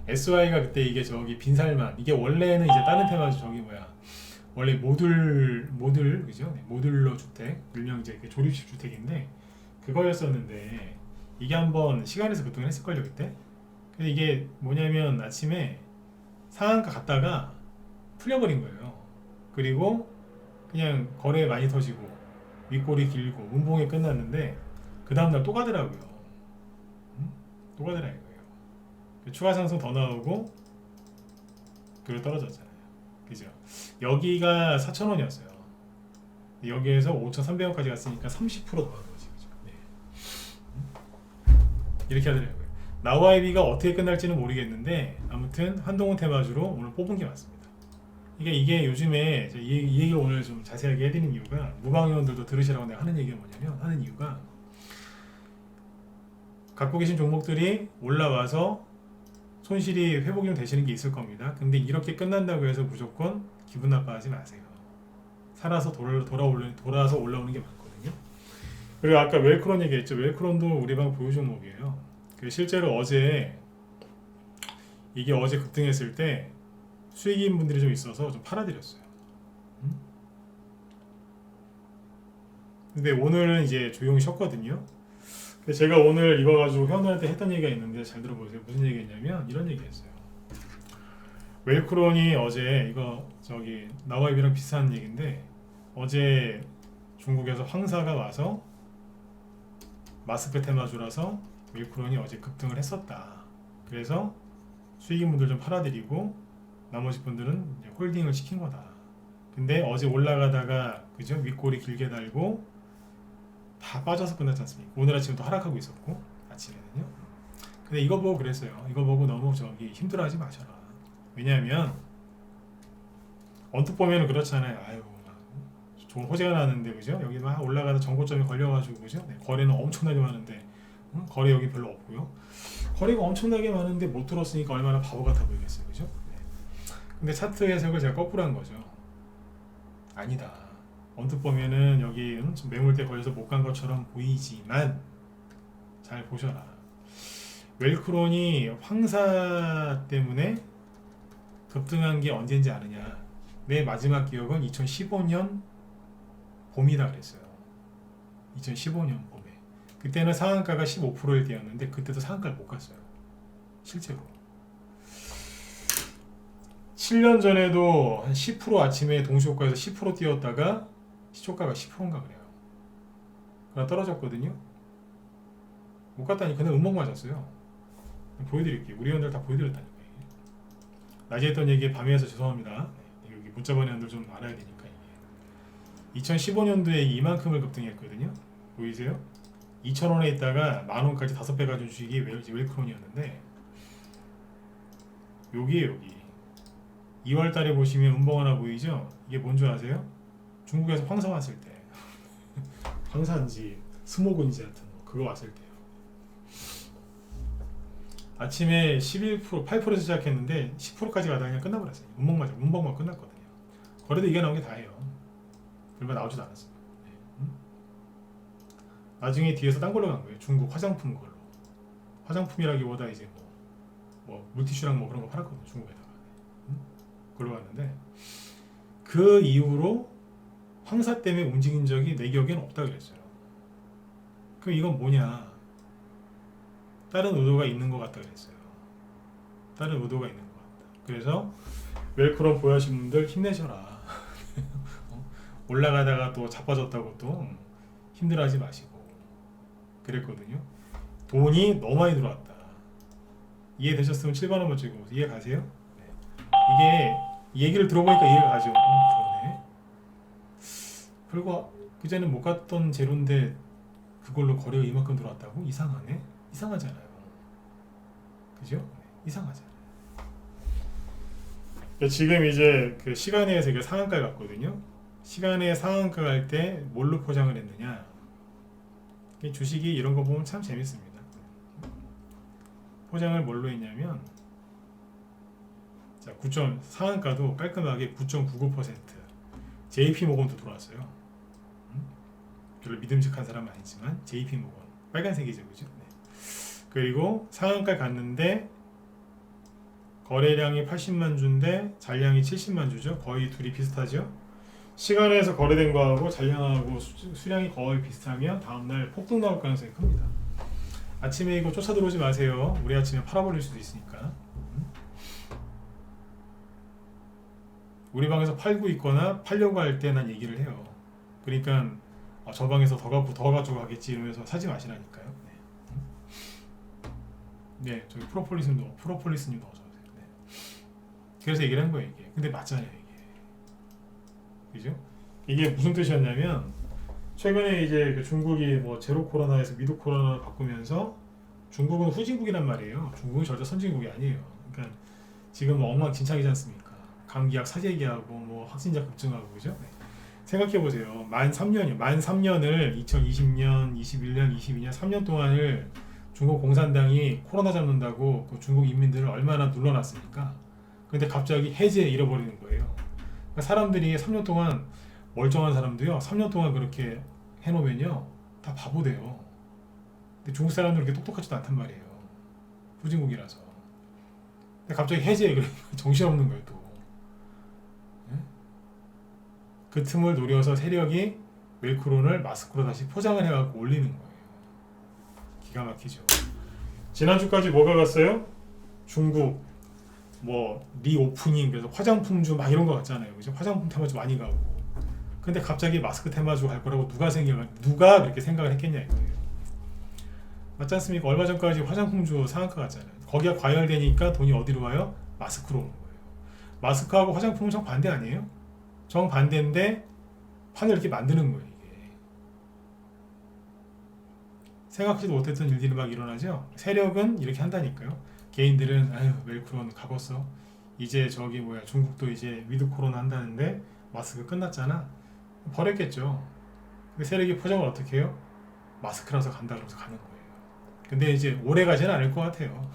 SY가 그때 이게 저기 빈살만, 이게 원래는 이제 다른 테마죠. 저기 뭐야, 원래 모듈 그죠? 네, 모듈러 주택, 일명 이제 조립식 주택인데 그거였었는데 이게 한번 시간에서 급등을 했을걸요 그때. 근데 이게 뭐냐면 아침에 상한가 갔다가 풀려버린 거예요. 그리고 그냥 거래 많이 터지고 윗골이 길고 운봉이 끝났는데 그 다음날 또 가더라고요. 또 가더라고요. 추가 상승 더 나오고 그리고 떨어졌잖아요. 그죠? 여기가 4,000원이었어요. 여기에서 5,300원까지 갔으니까 30%더 나온 거지. 그죠? 네. 이렇게 하더라고요. 나와이비가 어떻게 끝날지는 모르겠는데 아무튼 한동훈 테마주로 오늘 뽑은 게 맞습니다. 이게 요즘에 이 얘기를 오늘 좀 자세하게 해드리는 이유가, 무방위원들도 들으시라고 내가 하는 얘기가 뭐냐면, 하는 이유가 갖고 계신 종목들이 올라와서 손실이 회복이 좀 되시는 게 있을 겁니다. 근데 이렇게 끝난다고 해서 무조건 기분 나빠하지 마세요. 살아서 돌아서 올라오는 게 많거든요. 그리고 아까 웰크론 얘기했죠. 웰크론도 우리 방 보유 종목이에요. 실제로 어제 이게 어제 급등했을 때 수익인 분들이 좀 있어서 좀 팔아드렸어요. 근데 오늘은 이제 조용히 쉬었거든요. 제가 오늘 이거 가지고 회원들한테 했던 얘기가 있는데 잘 들어보세요. 무슨 얘기했냐면 이런 얘기했어요. 웰크론이 어제 이거 저기 나와이비랑 비슷한 얘기인데, 어제 중국에서 황사가 와서 마스크 테마주라서 웰크론이 어제 급등을 했었다. 그래서 수익인분들 좀 팔아드리고 나머지 분들은 이제 홀딩을 시킨 거다. 근데 어제 올라가다가 그죠? 윗골이 길게 달고 다 빠져서 끝났지 않습니까? 오늘 아침 또 하락하고 있었고 아침에는요. 근데 이거 보고 그랬어요. 이거 보고 너무 저기 힘들어하지 마셔라. 왜냐하면 언뜻 보면은 그렇잖아요. 아유, 좋은 호재가 나는데 그죠? 여기 막 올라가다 정고점에 걸려가지고 그죠? 네, 거래는 엄청나게 많은데 거래 여기 별로 없고요. 거래가 엄청나게 많은데 못 들었으니까 얼마나 바보 같아 보이겠어요, 그죠? 네. 근데 차트 해석을 제가 거꾸로 한 거죠. 아니다. 언뜻 보면은 여기 매물대 걸려서 못 간 것처럼 보이지만 잘 보셔라. 웰크론이 황사 때문에 급등한 게 언제인지 아느냐? 내 마지막 기억은 2015년 봄이다 그랬어요. 2015년 봄에. 그때는 상한가가 15%일 때였는데 그때도 상한가를 못 갔어요. 실제로. 7년 전에도 한 10% 아침에 동시효과에서 10% 뛰었다가 시초가가 10%인가 그래요. 그러다 떨어졌거든요. 못 갔다니 그냥 음목 맞았어요. 보여드릴게요. 우리 회원들 다 보여드렸다니까요. 낮에 했던 얘기 밤에 해서 죄송합니다. 여기 문자 번호들 좀 알아야 되니까. 2015년도에 이만큼을 급등했거든요. 보이세요? 2,000원에 있다가 10,000원까지 5배 가준 주식이 웰크론이었는데 여기 2월 달에 보시면 음봉 하나 보이죠? 이게 뭔 줄 아세요? 중국에서 황사 왔을 때 황사인지 스모그인지 하여튼 그거 왔을 때요. 아침에 11%, 8%에서 시작했는데 10%까지 가다가 그냥 끝나버렸어요. 음봉만 끝났거든요. 거래도 이게 나온 게 다예요. 얼마 나오지도 않았어요. 네. 나중에 뒤에서 딴 걸로 간 거예요. 중국 화장품 걸로. 화장품이라기보다 이제 뭐 물티슈랑 뭐 그런 거 팔았거든요. 중국에다가. 그걸로 갔는데 그 이후로 황사 때문에 움직인 적이 내 기억에는 없다 그랬어요. 그럼 이건 뭐냐? 다른 의도가 있는 것 같다 그랬어요. 다른 의도가 있는 것 같다. 그래서 웰크론 보유하신 분들 힘내셔라. 올라가다가 또 자빠졌다고 또 힘들어하지 마시고 그랬거든요. 돈이 너무 많이 들어왔다. 이해되셨으면 7번 한번 찍고 이해 가세요? 네. 이게 얘기를 들어보니까 이해가 가죠. 그러네. 그리고 그전에 못 갔던 재료인데 그걸로 거래가 이만큼 들어왔다고? 이상하네? 이상하잖아요. 그죠? 네. 이상하잖아요. 지금 이제 그 시간에서 이게 상한가를 갔거든요. 시간에 상한가 갈 때 뭘로 포장을 했느냐? 주식이 이런 거 보면 참 재밌습니다. 포장을 뭘로 했냐면 자, 9점 상한가도 깔끔하게 9.99% JP모건도 들어왔어요. 별로 믿음직한 사람은 아니지만 JP모건 빨간색이죠, 그죠? 네. 그리고 상한가 갔는데 거래량이 80만 주인데 잔량이 70만 주죠. 거의 둘이 비슷하죠. 시간에서 거래된 거하고 잔량하고 수량이 거의 비슷하면 다음날 폭등 나올 가능성이 큽니다. 아침에 이거 쫓아 들어오지 마세요. 우리 아침에 팔아버릴 수도 있으니까. 우리 방에서 팔고 있거나 팔려고 할 때 난 얘기를 해요. 그러니까 저 방에서 더 가지고 가겠지 이러면서 사지 마시라니까요. 네, 저기 프로폴리스님도 어서오세요. 네. 그래서 얘기를 한 거예요 이게. 근데 맞잖아요 이게. 그죠? 이게 무슨 뜻이었냐면 최근에 이제 그 중국이 뭐 제로 코로나에서 미드 코로나를 바꾸면서 중국은 후진국이란 말이에요. 중국은 절대 선진국이 아니에요. 그러니까 지금 뭐 엉망진창이지 않습니까? 감기약 사재기하고 뭐 확진자 급증하고 그죠? 네. 생각해 보세요. 만 3년을 2020년, 21년, 22년 3년 동안을 중국 공산당이 코로나 잡는다고 그 중국 인민들을 얼마나 눌러놨습니까? 근데 갑자기 해제 잃어버리는 거예요. 그러니까 사람들이 3년 동안 멀쩡한 사람도요. 3년 동안 그렇게 해놓으면요. 다 바보 돼요. 근데 중국 사람들은 그렇게 똑똑하지도 않단 말이에요. 후진국이라서. 근데 갑자기 해제 그러니까 정신없는 거예요 또. 네? 그 틈을 노려서 세력이 웰크론을 마스크로 다시 포장을 해갖고 올리는 거예요. 기가 막히죠. 지난주까지 뭐가 갔어요? 중국 뭐 리오프닝 그래서 화장품주 막 이런 거 같잖아요. 그죠? 화장품 테마주 많이 가고. 근데 갑자기 마스크 테마주 갈 거라고 누가 그렇게 생각을 했겠냐 이거예요. 맞지 않습니까? 얼마 전까지 화장품주 상한가 갔잖아요. 거기가 과열되니까 돈이 어디로 와요? 마스크로 오는 거예요. 마스크하고 화장품은 정반대 아니에요? 정반대인데 판을 이렇게 만드는 거예요. 생각지도 못했던 일들이 막 일어나죠. 세력은 이렇게 한다니까요. 개인들은 아유 웰크론 가봤어. 이제 저기 뭐야 중국도 이제 위드 코로나 한다는데 마스크 끝났잖아. 버렸겠죠. 근데 세력이 포장을 어떻게 해요? 마스크라서 간다 그러면서 가는 거예요. 근데 이제 오래 가지는 않을 것 같아요.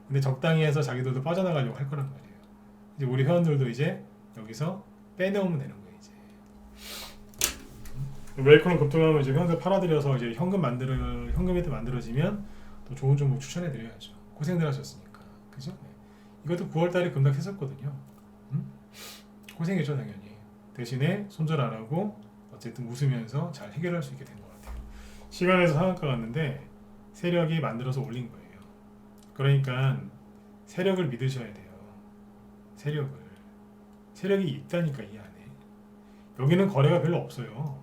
근데 적당히 해서 자기들도 빠져나가려고 할 거란 말이에요. 이제 우리 회원들도 이제 여기서 빼내오면 되는 거예요. 이제. 웰크론 급등하면 이제 회원들 팔아드려서 이제 현금이 만들어지면 또 좋은 종목 추천해드려야죠. 고생들 하셨으니까. 그죠? 네. 이것도 9월달에 급락했었거든요. 고생했죠 당연히. 대신에 손절 안 하고 어쨌든 웃으면서 잘 해결할 수 있게 된 것 같아요. 시간에서 상한가 갔는데 세력이 만들어서 올린 거예요. 그러니까 세력을 믿으셔야 돼요. 세력이 있다니까 이 안에. 여기는 거래가 별로 없어요.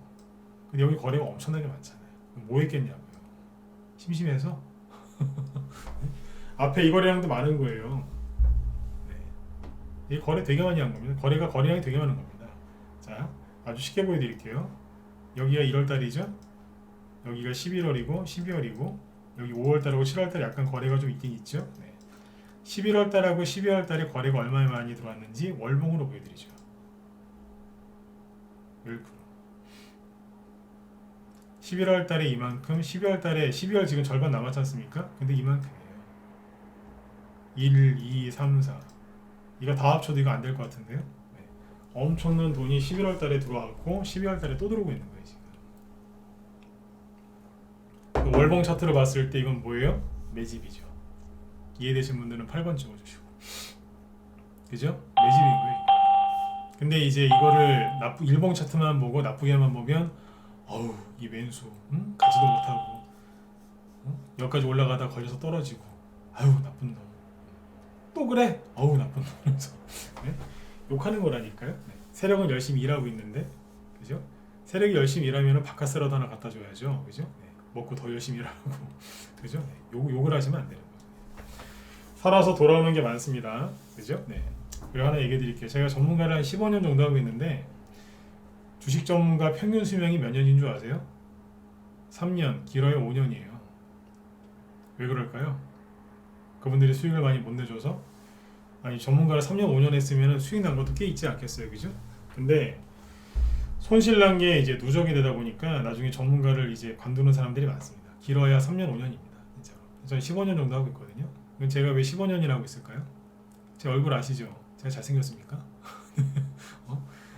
근데 여기 거래가 엄청나게 많잖아요. 뭐 했겠냐고요. 심심해서? 앞에 이 거래량도 많은 거예요. 네. 이 거래 되게 많이 한 겁니다. 거래량이 되게 많은 겁니다. 자, 아주 쉽게 보여드릴게요. 여기가 1월달이죠. 여기가 11월이고 12월이고 여기 5월달하고 7월달 약간 거래가 좀 있긴 있죠. 네. 11월달하고 12월달에 거래가 얼마나 많이 들어왔는지 월봉으로 보여드리죠. 웰크로 11월달에 이만큼, 12월달에 12월 지금 절반 남았지 않습니까? 근데 이만큼이에요. 1, 2, 3, 4 이거 다 합쳐도 이거 안 될 것 같은데요. 네. 엄청난 돈이 11월달에 들어왔고 12월달에 또 들어오고 있는 거예요 지금. 그 월봉 차트로 봤을 때 이건 뭐예요? 매집이죠. 이해되신 분들은 8번 찍어주시고, 그죠? 매집인 거예요. 근데 이제 이거를 일봉 차트만 보고 나쁘게만 보면 어우 이 매수 가지도 못하고 여기까지 올라가다 걸려서 떨어지고 아유 나쁜 놈 또 그래 어우 나쁜 놈 이러면서 네? 욕하는 거라니까요. 네. 세력은 열심히 일하고 있는데 그죠? 세력이 열심히 일하면 바카스라도 하나 갖다 줘야죠. 그죠? 네. 먹고 더 열심히 일하고 그죠? 네. 욕을 하시면 안 되는 거죠. 살아서 돌아오는 게 많습니다. 그죠? 네. 그리고 하나 얘기해 드릴게요. 제가 전문가를 한 15년 정도 하고 있는데 주식 전문가 평균 수명이 몇 년인 줄 아세요? 3년, 길어야 5년이에요. 왜 그럴까요? 그분들이 수익을 많이 못 내줘서? 아니 전문가를 3년, 5년 했으면 수익 난 것도 꽤 있지 않겠어요, 그죠? 근데 손실 난 게 이제 누적이 되다 보니까 나중에 전문가를 이제 관두는 사람들이 많습니다. 길어야 3년, 5년입니다. 진짜로. 저는 15년 정도 하고 있거든요. 그럼 제가 왜 15년이라고 있을까요? 제 얼굴 아시죠? 제가 잘생겼습니까?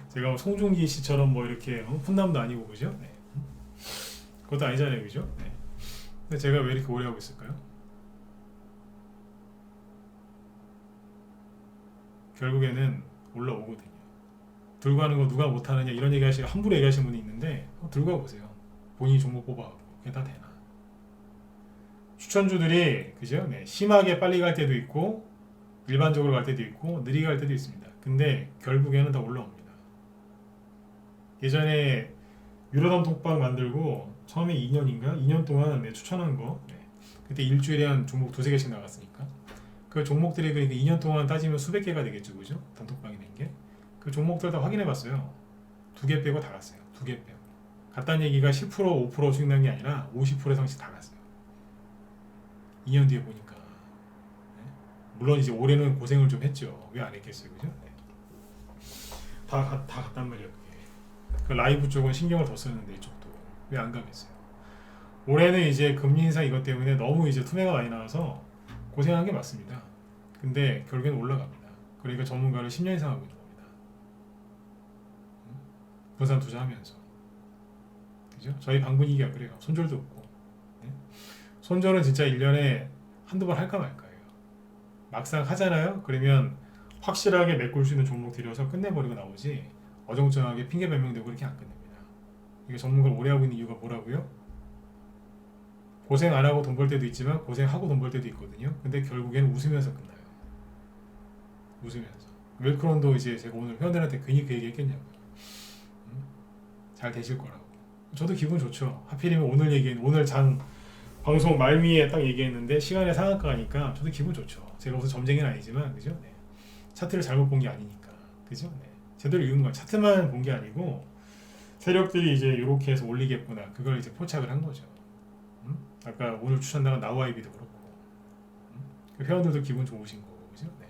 제가 송중기 씨처럼 뭐 이렇게 훈남도 아니고 그죠? 네. 그것도 아니잖아요, 그죠? 네. 근데 제가 왜 이렇게 오래 하고 있을까요? 결국에는 올라오거든요. 들고 가는 거 누가 못하느냐 이런 얘기 하시고 함부로 얘기하시는 분이 있는데 들고 가보세요. 본인이 종목 뽑아갖고 그게 다 되나? 추천주들이 그죠? 네. 심하게 빨리 갈 때도 있고 일반적으로 갈 때도 있고 느리게 갈 때도 있습니다. 근데 결국에는 다 올라옵니다. 예전에 유로담 톡방 만들고 처음에 2년 동안 추천한 거 그때 일주일에 한 종목 2-3개씩 나갔으니까 그 종목들이 그러니까 2년 동안 따지면 수백 개가 되겠죠, 그죠? 단톡방이 된 게. 그 종목들 다 확인해봤어요. 2개 빼고 다 갔어요. 2개 빼고. 갔다는 얘기가 10% 5% 수익 난 게 아니라 50% 이상씩 다 갔어요. 2년 뒤에 보니까. 네? 물론 이제 올해는 고생을 좀 했죠. 왜 안 했겠어요, 그죠? 네. 다 갔단 말이에요. 그 라이브 쪽은 신경을 더 쓰는데 이쪽도 왜 안 가겠어요? 올해는 이제 금리 인상 이것 때문에 너무 이제 투매가 많이 나와서 고생한 게 맞습니다. 근데 결국엔 올라갑니다. 그러니까 전문가를 10년 이상 하고 있는 겁니다. 분산 투자하면서. 그죠? 저희 방분위기가 그래요. 손절도 없고. 네? 손절은 진짜 1년에 한두 번 할까 말까예요. 막상 하잖아요? 그러면 확실하게 메꿀 수 있는 종목 들여서 끝내버리고 나오지 어정쩡하게 핑계 변명되고 그렇게 안 끝냅니다. 이게 전문가를 오래 하고 있는 이유가 뭐라고요? 고생 안 하고 돈 벌 때도 있지만 고생하고 돈 벌 때도 있거든요. 근데 결국에는 웃으면서 끝나요. 웃으면서. 웰크론도 이제 제가 오늘 회원들한테 괜히 그 얘기 했겠냐고요. 잘 되실 거라고. 저도 기분 좋죠. 하필이면 오늘 장 방송 말미에 딱 얘기했는데 시간의 상한가니까 저도 기분 좋죠. 제가 무슨 점쟁이는 아니지만 그죠? 네. 차트를 잘못 본 게 아니니까 그죠? 네. 제대로 읽은 건 차트만 본 게 아니고 세력들이 이제 이렇게 해서 올리겠구나 그걸 이제 포착을 한 거죠. 아까 오늘 추천당한 나우아이비도 그렇고 그 회원들도 기분 좋으신 거고 그죠? 네.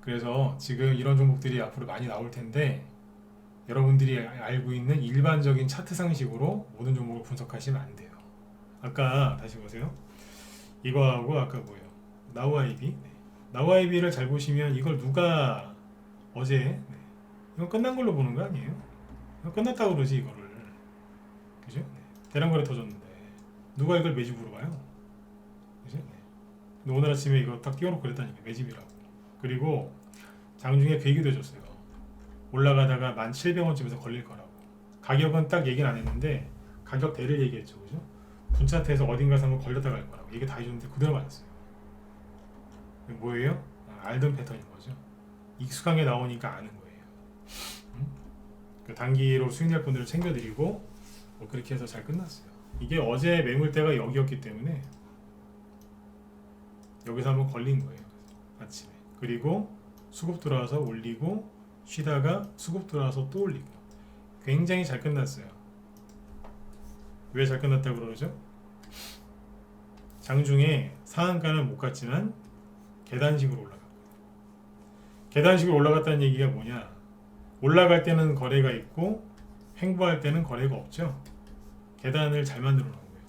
그래서 지금 이런 종목들이 앞으로 많이 나올 텐데 여러분들이 알고 있는 일반적인 차트 상식으로 모든 종목을 분석하시면 안 돼요. 아까 다시 보세요. 이거하고 아까 뭐예요? 나우아이비. 네. 나우아이비를 잘 보시면 이걸 누가 어제 네. 이건 끝난 걸로 보는 거 아니에요? 이거 끝났다고 그러지 이거를. 그죠? 네. 대량거래 터졌는데 누가 이걸 매집으로 봐요? 그죠? 네. 근데 오늘 아침에 이거 딱 띄워놓고 그랬다니까 매집이라고. 그리고 장중에 그 얘기도 해줬어요. 올라가다가 1,700원쯤에서 걸릴 거라고. 가격은 딱 얘기는 안 했는데 가격대를 얘기했죠, 그죠? 분차트에서 어딘가 한번 걸렸다 갈 거라고 얘기 다 해줬는데 그대로 맞았어요. 뭐예요? 알던 패턴인 거죠. 익숙한 게 나오니까 아는 거예요. 그 단기로 수익 낼 분들을 챙겨드리고 뭐 그렇게 해서 잘 끝났어요. 이게 어제 매물대가 여기였기 때문에 여기서 한번 걸린 거예요. 아침에. 그리고 수급 들어와서 올리고 쉬다가 수급 들어와서 또 올리고 굉장히 잘 끝났어요. 왜 잘 끝났다고 그러죠? 장중에 상한가는 못 갔지만 계단식으로 올라갔고, 계단식으로 올라갔다는 얘기가 뭐냐? 올라갈 때는 거래가 있고 횡보할 때는 거래가 없죠. 계단을 잘 만들어 놓은 거예요.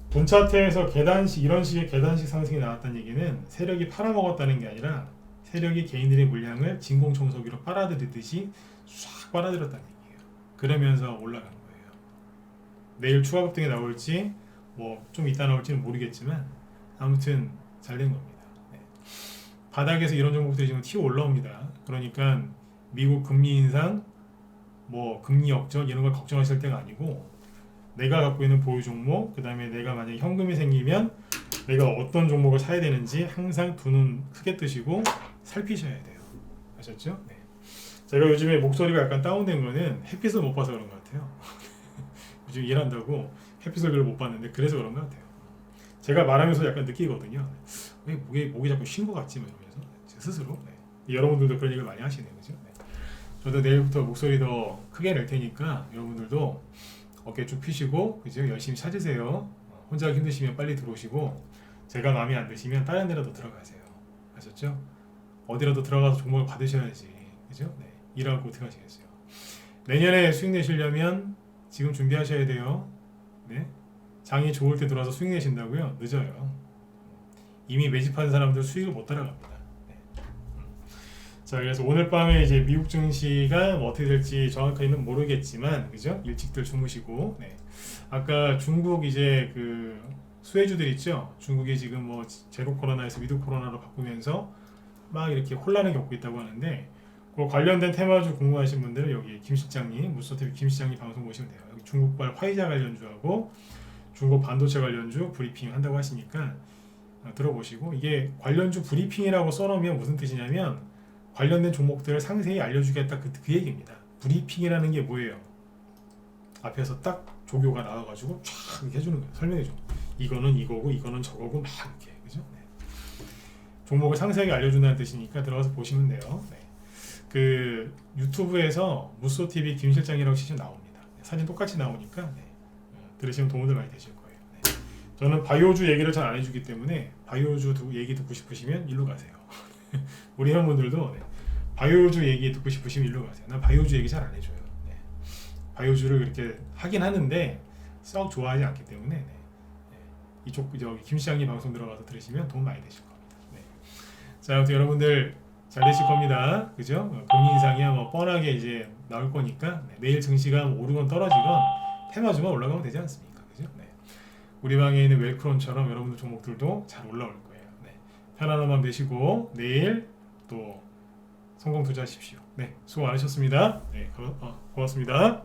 돈 차트에서 계단식, 이런 식의 계단식 상승이 나왔다는 얘기는 세력이 팔아먹었다는 게 아니라 세력이 개인들의 물량을 진공청소기로 빨아들이듯이 싹 빨아들였다는 얘기예요. 그러면서 올라간 거예요. 내일 추가 급등이 나올지 뭐 좀 이따 나올지는 모르겠지만 아무튼 잘 된 겁니다. 네. 바닥에서 이런 종목들이 지금 튀어 올라옵니다. 그러니까 미국 금리 인상, 뭐 금리 역전 이런 걸 걱정하실 때가 아니고, 내가 갖고 있는 보유 종목, 그 다음에 내가 만약에 현금이 생기면 내가 어떤 종목을 사야 되는지 항상 두 눈 크게 뜨시고 살피셔야 돼요. 아셨죠? 네. 제가 요즘에 목소리가 약간 다운된 거는 햇빛을 못 봐서 그런 것 같아요. 요즘 일한다고 햇빛을 별로 못 봤는데 그래서 그런 것 같아요. 제가 말하면서 약간 느끼거든요. 왜 목이 자꾸 쉰 것 같지? 이러면서 제 스스로. 네. 여러분들도 그런 얘기를 많이 하시네요. 그죠? 네. 저도 내일부터 목소리 더 크게 낼 테니까 여러분들도 어깨 쭉 펴시고, 그죠? 열심히 찾으세요. 혼자 힘드시면 빨리 들어오시고, 제가 마음에 안 드시면 다른 데라도 들어가세요. 아셨죠? 어디라도 들어가서 종목을 받으셔야지. 그죠? 네. 일하고 어떻게 하시겠어요? 내년에 수익 내시려면 지금 준비하셔야 돼요. 네. 장이 좋을 때 들어와서 수익 내신다고요? 늦어요. 이미 매집한 사람들 수익을 못 따라갑니다. 네. 자, 그래서 오늘 밤에 이제 미국 증시가 뭐 어떻게 될지 정확하게는 모르겠지만, 그죠? 일찍들 주무시고, 네. 아까 중국 이제 그 수혜주들 있죠? 중국이 지금 뭐 제로 코로나에서 위드 코로나로 바꾸면서 막 이렇게 혼란을 겪고 있다고 하는데, 그 관련된 테마주 궁금하신 분들은 여기 김 실장님, 무소TV 김 실장님 방송 보시면 돼요. 여기 중국발 화이자 관련주하고 중국 반도체 관련주 브리핑 한다고 하시니까 들어보시고, 이게 관련주 브리핑이라고 써놓으면 무슨 뜻이냐면 관련된 종목들을 상세히 알려주겠다, 그 얘기입니다. 브리핑이라는 게 뭐예요? 앞에서 딱 조교가 나와가지고 쫙 이렇게 해주는 거예요. 설명해줘. 이거는 이거고 이거는 저거고 막 이렇게, 그죠? 네. 종목을 상세하게 알려준다는 뜻이니까 들어가서 보시면 돼요. 네. 그 유튜브에서 무소TV 김 실장이라고 치시면 나옵니다. 사진 똑같이 나오니까 네. 들으시면 도움들 많이 되실 거예요. 네. 저는 바이오주 얘기를 잘 안 해주기 때문에 바이오주 얘기 듣고 싶으시면 일로 가세요. 우리 회원분들도 네. 바이오주 얘기 듣고 싶으시면 일로 가세요. 난 바이오주 얘기 잘 안 해줘요. 네. 바이오주를 그렇게 하긴 하는데 썩 좋아하지 않기 때문에 네. 네. 이쪽 저기 김 시장님 방송 들어가서 들으시면 도움 많이 되실 겁니다. 네. 자, 아무튼 여러분들 잘 되실 겁니다. 그죠? 금리 인상이야 뭐 뻔하게 이제 나올 거니까 네. 내일 증시가 오르건 떨어지건 테마주만 올라가면 되지 않습니까? 그죠? 네. 우리 방에 있는 웰크론처럼 여러분들 종목들도 잘 올라올 거예요. 네. 편안한 밤 되시고 내일 또 성공 투자하십시오. 네, 수고 많으셨습니다. 네, 고맙습니다.